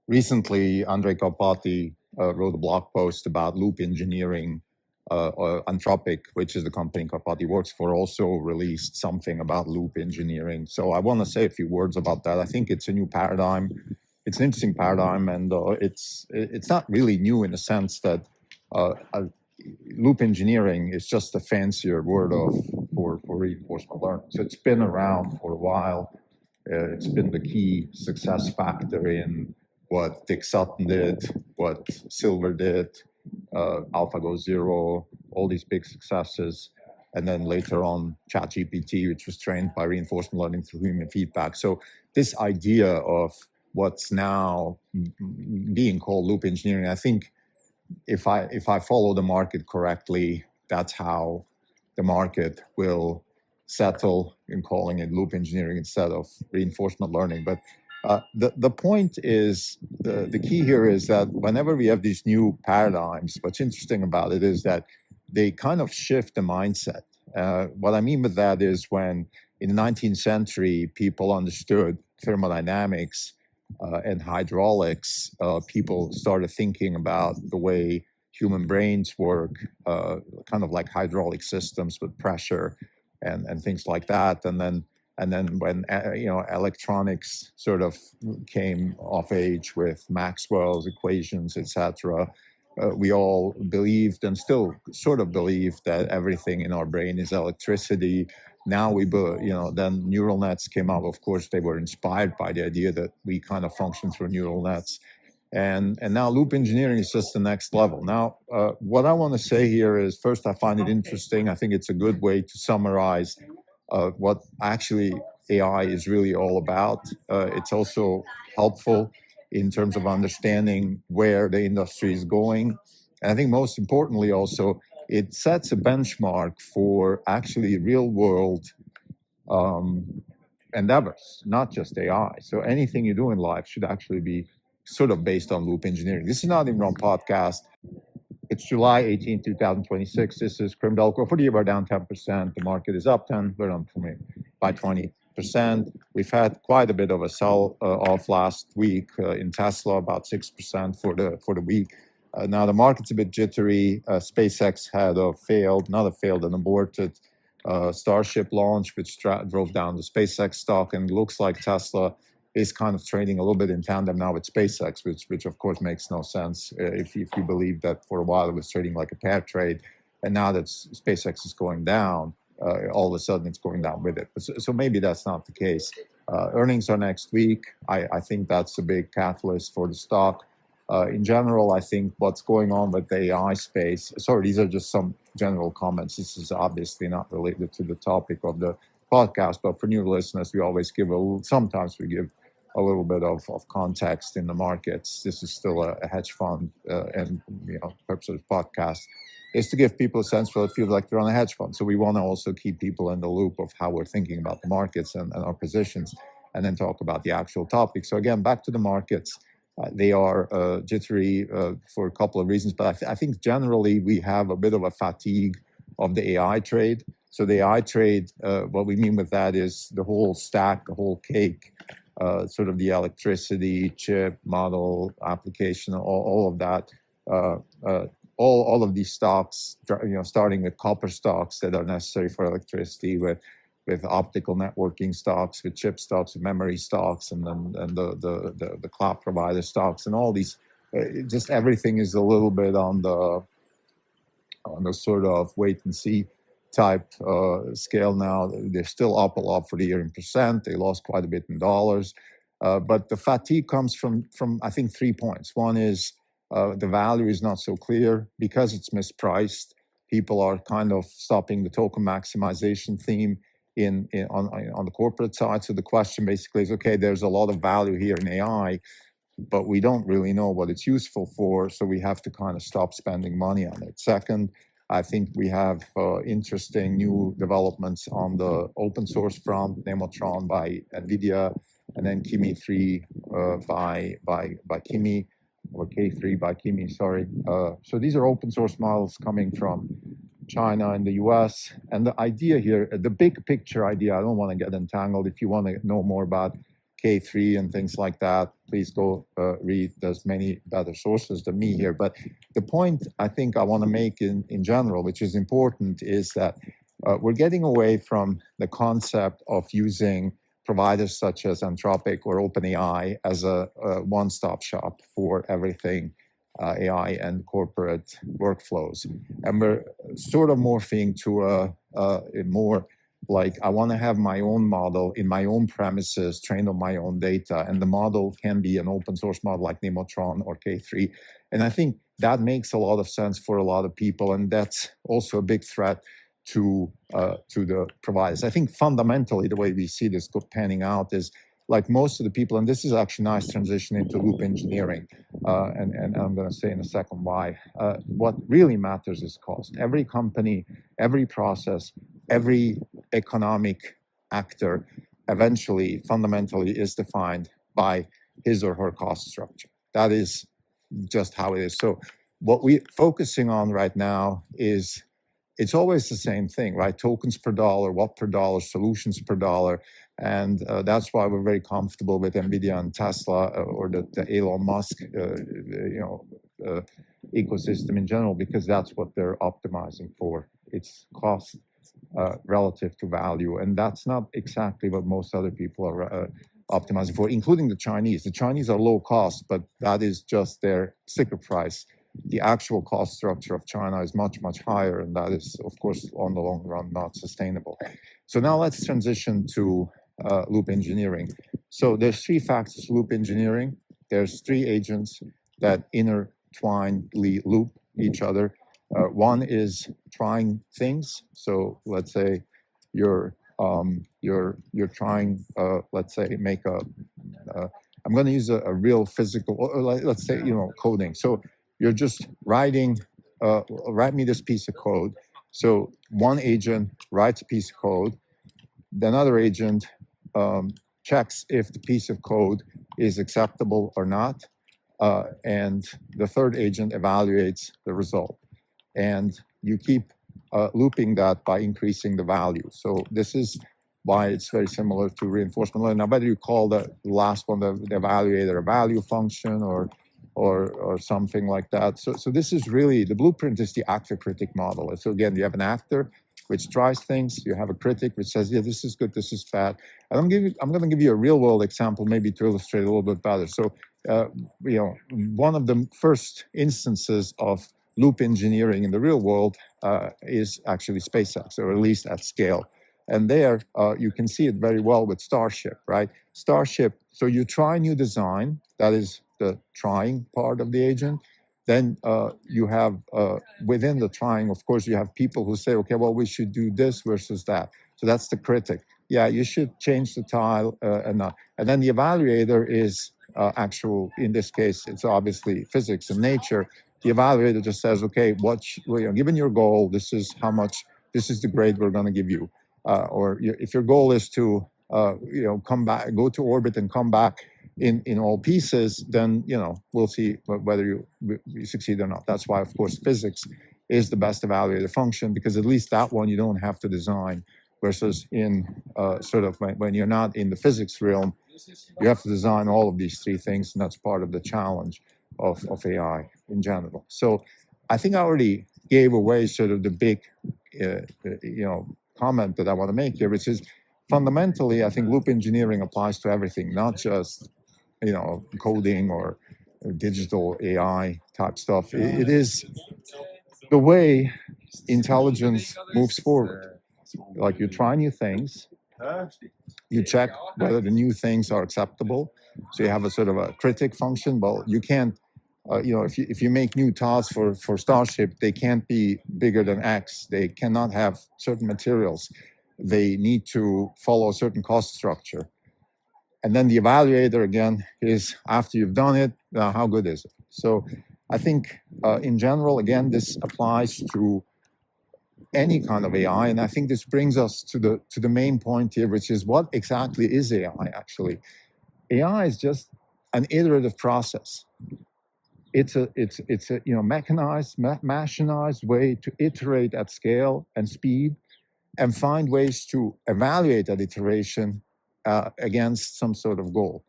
Recently, Andrej Karpathy wrote a blog post about loop engineering. Anthropic, which is the company Karpathy works for, also released something about loop engineering. So I want to say a few words about that. I think it's a new paradigm. It's an interesting paradigm, and it's not really new in the sense that loop engineering is just a fancier word for reinforcement learning. So it's been around for a while. It's been the key success factor in what Dick Sutton did, what Silver did, AlphaGo Zero, all these big successes. And then later on, ChatGPT, which was trained by reinforcement learning through human feedback. So this idea of what's now being called loop engineering, I think if I follow the market correctly, that's how the market will settle in calling it loop engineering instead of reinforcement learning. But the point is, the key here is that whenever we have these new paradigms, what's interesting about it is that they kind of shift the mindset. What I mean with that is when in the 19th century, people understood thermodynamics and hydraulics, people started thinking about the way human brains work, kind of like hydraulic systems with pressure and things like that. And then when electronics sort of came of age with Maxwell's equations, etc., we all believed and still sort of believe that everything in our brain is electricity. Now then neural nets came out. Of course, they were inspired by the idea that we kind of function through neural nets. And now loop engineering is just the next level. Now, what I want to say here is, first, I find it interesting. I think it's a good way to summarize what actually AI is really all about. It's also helpful in terms of understanding where the industry is going. And I think most importantly also, it sets a benchmark for actually real world endeavors, not just AI. So anything you do in life should actually be sort of based on loop engineering. This is not even on podcast. It's July 18, 2026. This is Krim Belko. For the year, we're down 10%. The market is up 10. We're on by 20%. We've had quite a bit of a sell off last week in Tesla, about 6% for the week. Now the market's a bit jittery. SpaceX had an aborted Starship launch, which drove down the SpaceX stock, and looks like Tesla is kind of trading a little bit in tandem now with SpaceX, which of course makes no sense if you believe that for a while it was trading like a pair trade, and now that SpaceX is going down, all of a sudden it's going down with it. So maybe that's not the case. Earnings are next week. I think that's a big catalyst for the stock. In general, I think what's going on with the AI space, sorry, these are just some general comments. This is obviously not related to the topic of the podcast, but for new listeners, sometimes we give a little bit of context in the markets. This is still a hedge fund, and purpose of the podcast is to give people a sense for it feels like they're on a hedge fund. So we want to also keep people in the loop of how we're thinking about the markets and our positions, and then talk about the actual topic. So again, back to the markets. They are jittery for a couple of reasons, but I think generally we have a bit of a fatigue of the AI trade. So the AI trade, what we mean with that is the whole stack, the whole cake, sort of the electricity, chip, model, application, all of that. All of these stocks, starting with copper stocks that are necessary for electricity, with optical networking stocks, with chip stocks, with memory stocks, and then the cloud provider stocks, and all these. Just everything is a little bit on the sort of wait and see type scale now. They're still up a lot for the year in percent. They lost quite a bit in dollars. But the fatigue comes from I think 3 points. One is the value is not so clear because it's mispriced. People are kind of stopping the token maximization theme on the corporate side. So the question basically is, okay, there's a lot of value here in AI, but we don't really know what it's useful for, so we have to kind of stop spending money on it. Second, I think we have interesting new developments on the open source front, Nemotron by NVIDIA, and then Kimi 3 by Kimi, or K3 by Kimi, sorry. So these are open source models coming from China and the US. And the idea here, the big picture idea, I don't want to get entangled. If you want to know more about K3 and things like that. Please go read. There's many better sources than me here. But the point I think I want to make in general, which is important, is that we're getting away from the concept of using providers such as Anthropic or OpenAI as a one-stop shop for everything AI and corporate workflows. And we're sort of morphing to a more like, I want to have my own model in my own premises, trained on my own data. And the model can be an open source model like Nemotron or K3. And I think that makes a lot of sense for a lot of people. And that's also a big threat to the providers. I think fundamentally the way we see this panning out is, like most of the people, and this is actually a nice transition into loop engineering, and I'm going to say in a second why. What really matters is cost. Every company, every process, every economic actor eventually, fundamentally, is defined by his or her cost structure. That is just how it is. So what we're focusing on right now is, it's always the same thing, right? Tokens per dollar, watt per dollar, solutions per dollar. And that's why we're very comfortable with NVIDIA and Tesla, or the Elon Musk ecosystem in general, because that's what they're optimizing for. It's cost relative to value. And that's not exactly what most other people are optimizing for, including the Chinese. The Chinese are low cost, but that is just their sticker price. The actual cost structure of China is much, much higher, and that is, of course, on the long run, not sustainable. So now let's transition to loop engineering. So there's three factors to loop engineering. There's three agents that intertwinely loop each other. One is trying things. So let's say you're trying, let's say, make a, I'm going to use a real physical, or let's say, coding. So you're just writing, write me this piece of code. So one agent writes a piece of code. The another agent checks if the piece of code is acceptable or not. And the third agent evaluates the result. And you keep looping that by increasing the value. So this is why it's very similar to reinforcement learning. Now, whether you call the last one the evaluator a value function or something like that. So this is really, the blueprint is the actor critic model. So again, you have an actor which tries things. You have a critic which says, yeah, this is good, this is bad. And I'm going to give you a real world example, maybe to illustrate a little bit better. So, one of the first instances of loop engineering in the real world is actually SpaceX, or at least at scale. And there you can see it very well with Starship, right? Starship, so you try a new design, that is the trying part of the agent. Then you have, within the trying, of course, you have people who say, okay, well, we should do this versus that. So that's the critic. Yeah, you should change the tile and not. And then the evaluator is actual, in this case, it's obviously physics and nature. The evaluator just says, okay, given your goal, this is how much, this is the grade we're going to give you. Or if your goal is to, come back, go to orbit and come back in all pieces, then, we'll see whether you succeed or not. That's why, of course, physics is the best evaluator function, because at least that one you don't have to design, versus in sort of when you're not in the physics realm, you have to design all of these three things, and that's part of the challenge of AI in general. So I think I already gave away sort of the big, comment that I want to make here, which is fundamentally, I think loop engineering applies to everything, not just, coding or digital AI type stuff. It is the way intelligence moves forward. Like, you try new things, you check whether the new things are acceptable. So you have a sort of a critic function. Well, you can't, if you make new tasks for Starship, they can't be bigger than X. They cannot have certain materials. They need to follow a certain cost structure. And then the evaluator, again, is after you've done it, how good is it? So I think in general, again, this applies to any kind of AI. And I think this brings us to the main point here, which is, what exactly is AI actually? AI is just an iterative process. It's a mechanized, machinized way to iterate at scale and speed, and find ways to evaluate that iteration against some sort of goal.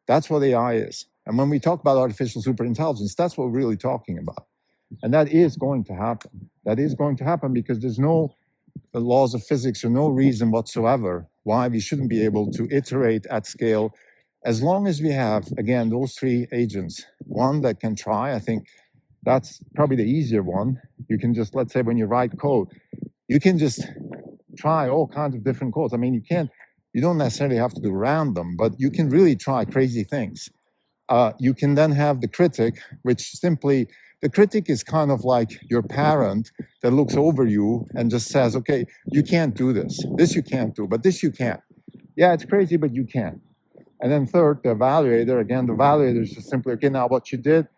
That's what AI is. And when we talk about artificial superintelligence, that's what we're really talking about. And that is going to happen. That is going to happen because there's no laws of physics or no reason whatsoever why we shouldn't be able to iterate at scale as long as we have, again, those three agents. One that can try, I think that's probably the easier one. You can just, let's say when you write code, you can just try all kinds of different codes. I mean, you don't necessarily have to do random, but you can really try crazy things. You can then have the critic, which simply, the critic is kind of like your parent that looks over you and just says, okay, you can't do this. This you can't do, but this you can. Yeah, it's crazy, but you can. And then third, the evaluator. Again, the evaluator is just simply, okay, now what you did,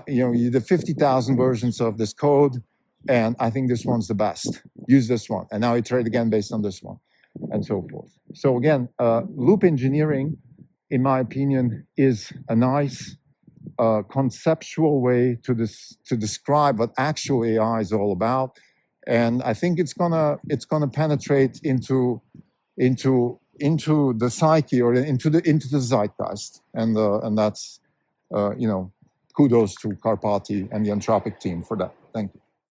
you did 50,000 versions of this code, and I think this one's the best. Use this one. And now iterate again based on this one, and so forth. So again, loop engineering, in my opinion, is a nice conceptual way to describe what actual AI is all about, and I think it's gonna penetrate into the psyche or into the zeitgeist, and that's kudos to Karpathy and the Anthropic team for that. Thank you.